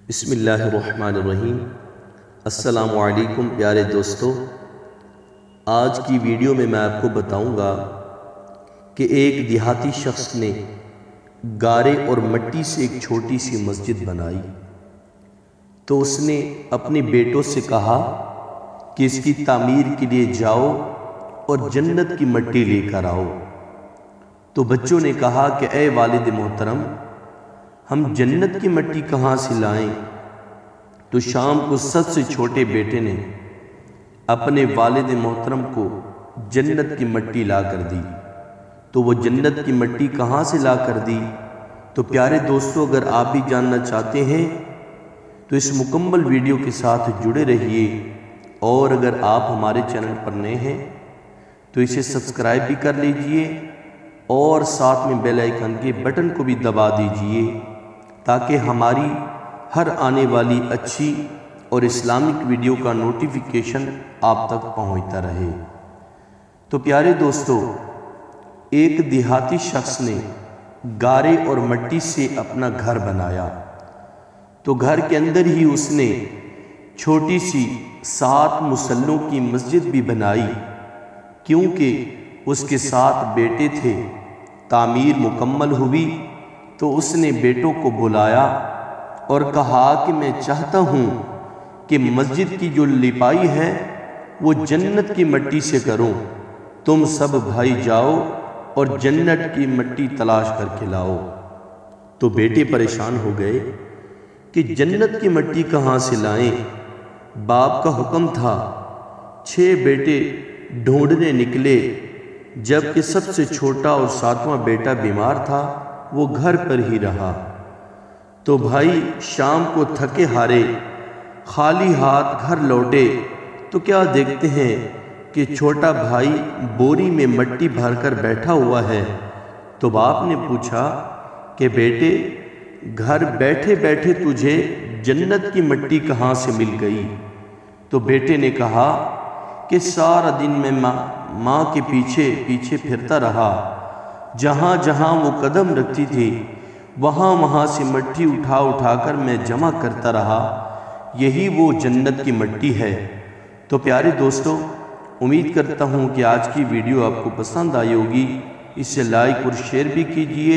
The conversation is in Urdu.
بسم اللہ الرحمن الرحیم۔ السلام علیکم پیارے دوستو، آج کی ویڈیو میں آپ کو بتاؤں گا کہ ایک دیہاتی شخص نے گارے اور مٹی سے ایک چھوٹی سی مسجد بنائی۔ تو اس نے اپنے بیٹوں سے کہا کہ اس کی تعمیر کے لیے جاؤ اور جنت کی مٹی لے کر آؤ۔ تو بچوں نے کہا کہ اے والد محترم، ہم جنت کی مٹی کہاں سے لائیں؟ تو شام کو سب سے چھوٹے بیٹے نے اپنے والد محترم کو جنت کی مٹی لا کر دی۔ تو وہ جنت کی مٹی کہاں سے لا کر دی؟ تو پیارے دوستو، اگر آپ بھی جاننا چاہتے ہیں تو اس مکمل ویڈیو کے ساتھ جڑے رہیے، اور اگر آپ ہمارے چینل پر نئے ہیں تو اسے سبسکرائب بھی کر لیجئے اور ساتھ میں بیل آئیکن کے بٹن کو بھی دبا دیجئے تاکہ ہماری ہر آنے والی اچھی اور اسلامک ویڈیو کا نوٹیفیکیشن آپ تک پہنچتا رہے۔ تو پیارے دوستو، ایک دیہاتی شخص نے گارے اور مٹی سے اپنا گھر بنایا۔ تو گھر کے اندر ہی اس نے چھوٹی سی 7 مصلوں کی مسجد بھی بنائی، کیونکہ اس کے 7 بیٹے تھے۔ تعمیر مکمل ہوئی تو اس نے بیٹوں کو بلایا اور کہا کہ میں چاہتا ہوں کہ مسجد کی جو لپائی ہے وہ جنت کی مٹی سے کروں، تم سب بھائی جاؤ اور جنت کی مٹی تلاش کر کے لاؤ۔ تو بیٹے پریشان ہو گئے کہ جنت کی مٹی کہاں سے لائیں؟ باپ کا حکم تھا۔ 6 بیٹے ڈھونڈنے نکلے، جبکہ سب سے چھوٹا اور 7واں بیٹا بیمار تھا، وہ گھر پر ہی رہا۔ تو بھائی شام کو تھکے ہارے خالی ہاتھ گھر لوٹے تو کیا دیکھتے ہیں کہ چھوٹا بھائی بوری میں مٹی بھر کر بیٹھا ہوا ہے۔ تو باپ نے پوچھا کہ بیٹے، گھر بیٹھے بیٹھے تجھے جنت کی مٹی کہاں سے مل گئی؟ تو بیٹے نے کہا کہ سارا دن میں ماں کے پیچھے پیچھے پھرتا رہا، جہاں جہاں وہ قدم رکھتی تھی وہاں سے مٹی اٹھا اٹھا کر میں جمع کرتا رہا، یہی وہ جنت کی مٹی ہے۔ تو پیارے دوستو، امید کرتا ہوں کہ آج کی ویڈیو آپ کو پسند آئی ہوگی، اسے لائک اور شیئر بھی کیجئے۔